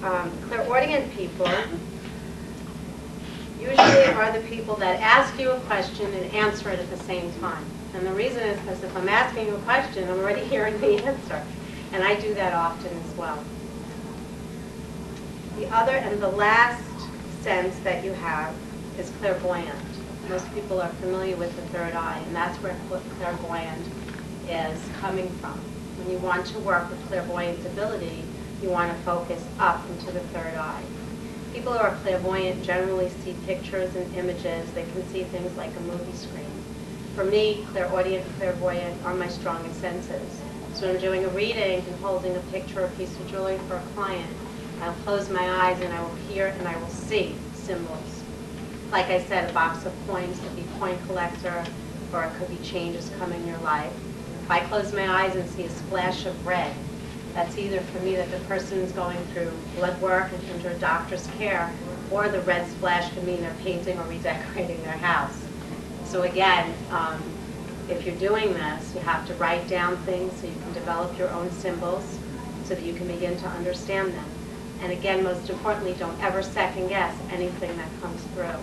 Clairaudient people usually are the people that ask you a question and answer it at the same time. And the reason is because if I'm asking you a question, I'm already hearing the answer. And I do that often as well. The other and the last sense that you have is clairvoyant. Most people are familiar with the third eye, and that's where clairvoyant is coming from. When you want to work with clairvoyant ability, you want to focus up into the third eye. People who are clairvoyant generally see pictures and images. They can see things like a movie screen. For me, clairaudient and clairvoyant are my strongest senses. So when I'm doing a reading and holding a picture or a piece of jewelry for a client, I'll close my eyes and I will hear and I will see symbols. Like I said, a box of coins could be coin collector, or it could be changes coming in your life. If I close my eyes and see a splash of red, that's either for me that the person is going through blood work and under a doctor's care, or the red splash could mean they're painting or redecorating their house. So again, if you're doing this, you have to write down things so you can develop your own symbols so that you can begin to understand them. And again, most importantly, don't ever second guess anything that comes through.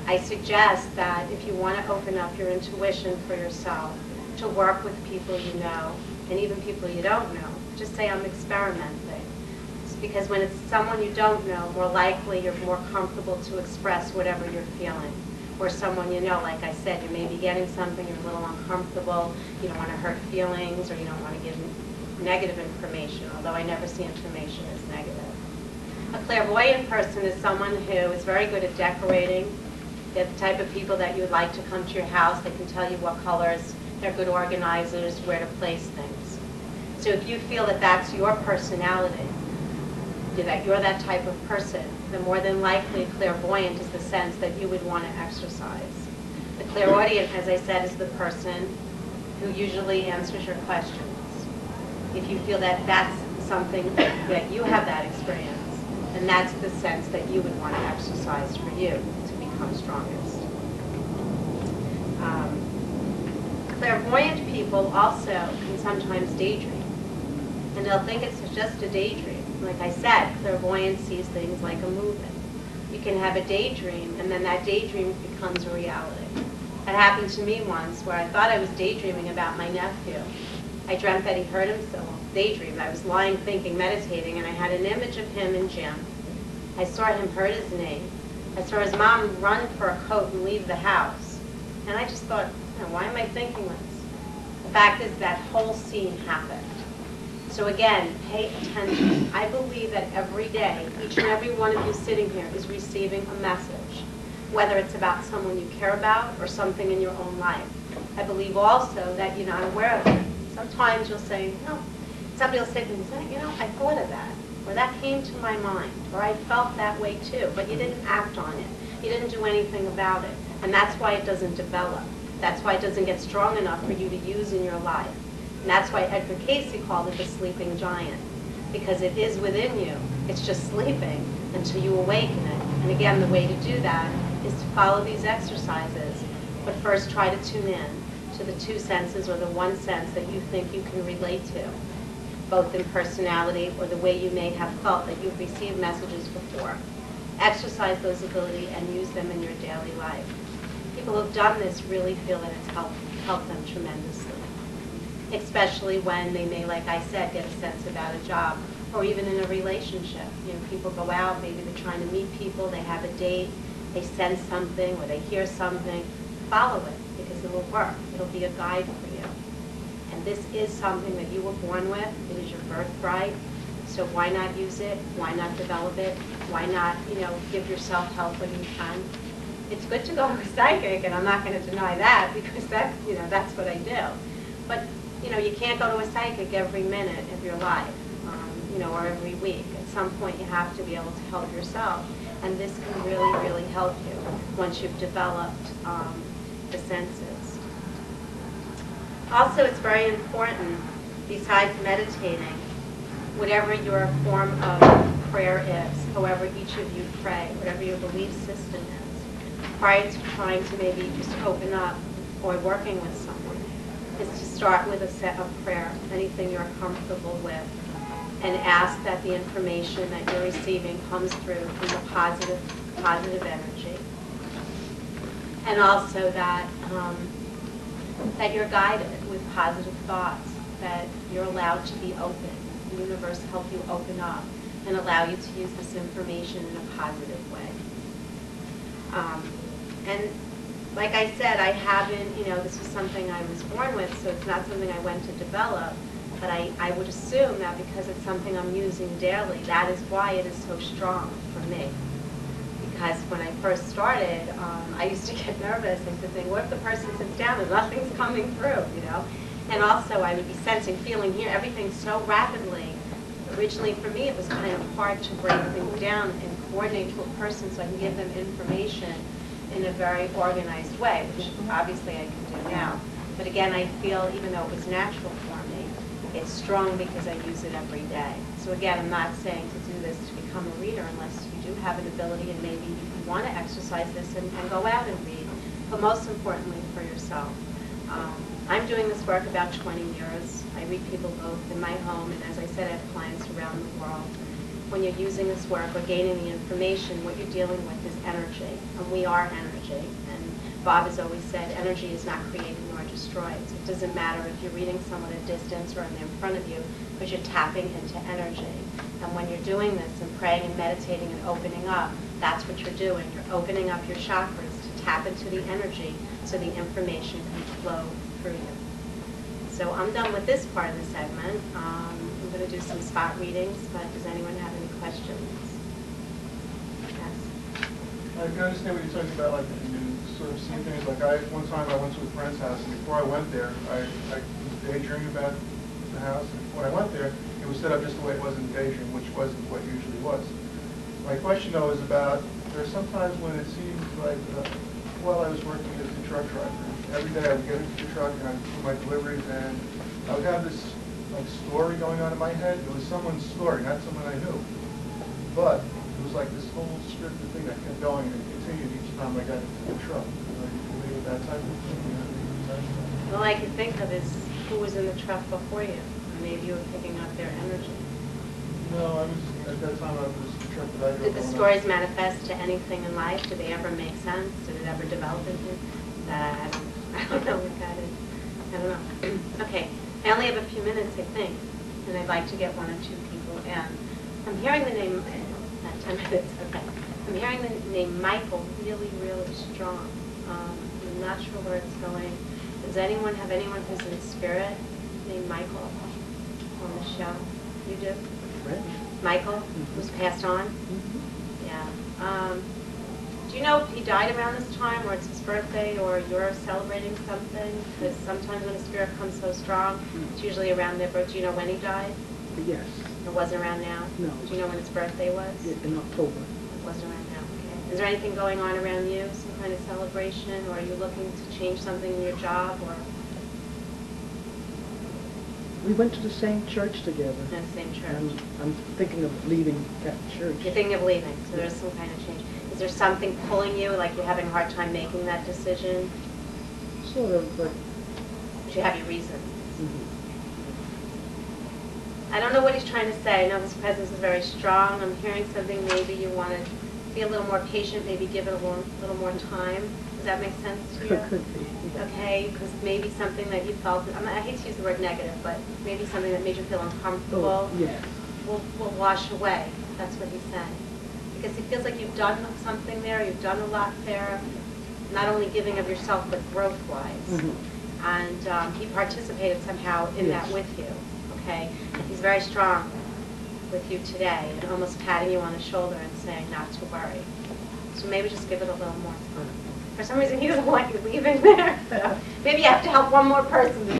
I suggest that if you want to open up your intuition for yourself, to work with people you know, and even people you don't know, just say, I'm experimenting. It's because when it's someone you don't know, more likely you're more comfortable to express whatever you're feeling. Or someone you know, like I said, you may be getting something, you're a little uncomfortable, you don't want to hurt feelings, or you don't want to give negative information, although I never see information as negative. A clairvoyant person is someone who is very good at decorating. They're the type of people that you would like to come to your house. They can tell you what colors. They're good organizers, where to place things. So if you feel that that's your personality, that you're that type of person, then more than likely clairvoyant is the sense that you would want to exercise. The clairaudient, as I said, is the person who usually answers your questions. If you feel that that's something that you have that experience, then that's the sense that you would want to exercise for you to become strongest. Clairvoyant people also can sometimes daydream. And they'll think it's just a daydream. Like I said, clairvoyance sees things like a movie. You can have a daydream, and then that daydream becomes a reality. That happened to me once, where I thought I was daydreaming about my nephew. I dreamt that he hurt himself. Daydreamed. I was lying, thinking, meditating, and I had an image of him in gym. I saw him hurt his knee. I saw his mom run for a coat and leave the house. And I just thought, why am I thinking this? The fact is that whole scene happened. So again, pay attention. I believe that every day, each and every one of you sitting here is receiving a message, whether it's about someone you care about or something in your own life. I believe also that you're not aware of it. Sometimes you'll say, somebody will say to me, I thought of that, or that came to my mind, or I felt that way too, but you didn't act on it. You didn't do anything about it. And that's why it doesn't develop. That's why it doesn't get strong enough for you to use in your life. And that's why Edgar Cayce called it the sleeping giant, because it is within you. It's just sleeping until you awaken it. And again, the way to do that is to follow these exercises, but first try to tune in to the two senses or the one sense that you think you can relate to, both in personality or the way you may have felt that you've received messages before. Exercise those abilities and use them in your daily life. People who've done this really feel that it's helped them tremendously, especially when they may, like I said, get a sense about a job or even in a relationship. People go out, maybe they're trying to meet people, they have a date, they sense something or they hear something. Follow it, because it will work. It'll be a guide for you. And this is something that you were born with. It is your birthright. So why not use it? Why not develop it? Why not, give yourself help when you can? It's good to go to a psychic, and I'm not going to deny that, because that's what I do. But, you can't go to a psychic every minute of your life, or every week. At some point, you have to be able to help yourself. And this can really, really help you once you've developed the senses. Also, it's very important, besides meditating, whatever your form of prayer is, however each of you pray, whatever your belief system is, prior to trying to maybe just open up or working with someone, is to start with a set of prayer, anything you're comfortable with. and ask that the information that you're receiving comes through from the positive energy. And also that, that you're guided with positive thoughts, that you're allowed to be open. The universe help you open up and allow you to use this information in a positive way. And like I said, I haven't, this was something I was born with, so it's not something I went to develop, but I would assume that because it's something I'm using daily, that is why it is so strong for me. Because when I first started, I used to get nervous and to think, what if the person sits down and nothing's coming through, And also I would be sensing, feeling here, everything so rapidly. Originally for me it was kind of hard to break things down and coordinate to a person so I can give them information in a very organized way, which obviously I can do now. But again, I feel, even though it was natural for me, it's strong because I use it every day. So again, I'm not saying to do this to become a reader unless you do have an ability and maybe you want to exercise this and go out and read, but most importantly for yourself. I'm doing this work about 20 years. I read people both in my home, and as I said, I have clients around the world. When you're using this work or gaining the information, what you're dealing with is energy, and we are energy. And Bob has always said energy is not created nor destroyed. So it doesn't matter if you're reading someone at a distance or in front of you, but you're tapping into energy. And when you're doing this and praying and meditating and opening up, that's what you're doing. You're opening up your chakras to tap into the energy so the information can flow through you. So I'm done with this part of the segment. I'm going to do some spot readings, but does anyone have any questions? Yes? I can understand what you're talking about, like you sort of see things. Like one time I went to a friend's house, and before I went there, I was daydreaming about the house. And when I went there, it was set up just the way it was in the daydream, which wasn't what it usually was. My question, though, is about, there's sometimes when it seems like, while I was working as a truck driver, every day I would get into the truck and I'd do my deliveries, and I would have this story going on in my head. It was someone's story, not someone I knew. But it was like this whole scripted thing that kept going and continued each time I got into the truck. Are you familiar with that type of thing? All I can think of is who was in the truck before you. Maybe you were picking up their energy. No, at that time I was the truck that I drove. Did the stories manifest to anything in life? Did they ever make sense? Did it ever develop into? I don't know what that is. I don't know. Okay, I only have a few minutes, I think, and I'd like to get one or two people in. I'm hearing the name, not 10 minutes, okay. I'm hearing the name Michael really, really strong. I'm not sure where it's going. Does anyone have anyone who's in spirit named Michael on the show? You do? Michael, who's passed on? Yeah. Do you know if he died around this time, or it's his birthday, or you're celebrating something? Because sometimes when a spirit comes so strong, it's usually around their birth. Do you know when he died? Yes. It wasn't around now? No. Do you know when his birthday was? In October. It wasn't around now, okay. Is there anything going on around you, some kind of celebration, or are you looking to change something in your job, or? We went to the same church together. No, same church. I'm thinking of leaving that church. You're thinking of leaving, so there's some kind of change. Is there something pulling you, like you're having a hard time making that decision? Sort of, but... You have your reasons. Mm-hmm. I don't know what he's trying to say. I know his presence is very strong. I'm hearing something, maybe you want to be a little more patient, maybe give it a little more time. Does that make sense to you? Could be. Yeah. Okay, because maybe something that you felt, I hate to use the word negative, but maybe something that made you feel uncomfortable Yes. will wash away. That's what he's saying. Because he feels like you've done something there, you've done a lot there, not only giving of yourself, but growth-wise. Mm-hmm. And he participated somehow in that with you, okay? He's very strong with you today, and almost patting you on the shoulder and saying not to worry. So maybe just give it a little more time. For some reason, he doesn't want you leaving there. So maybe you have to help one more person.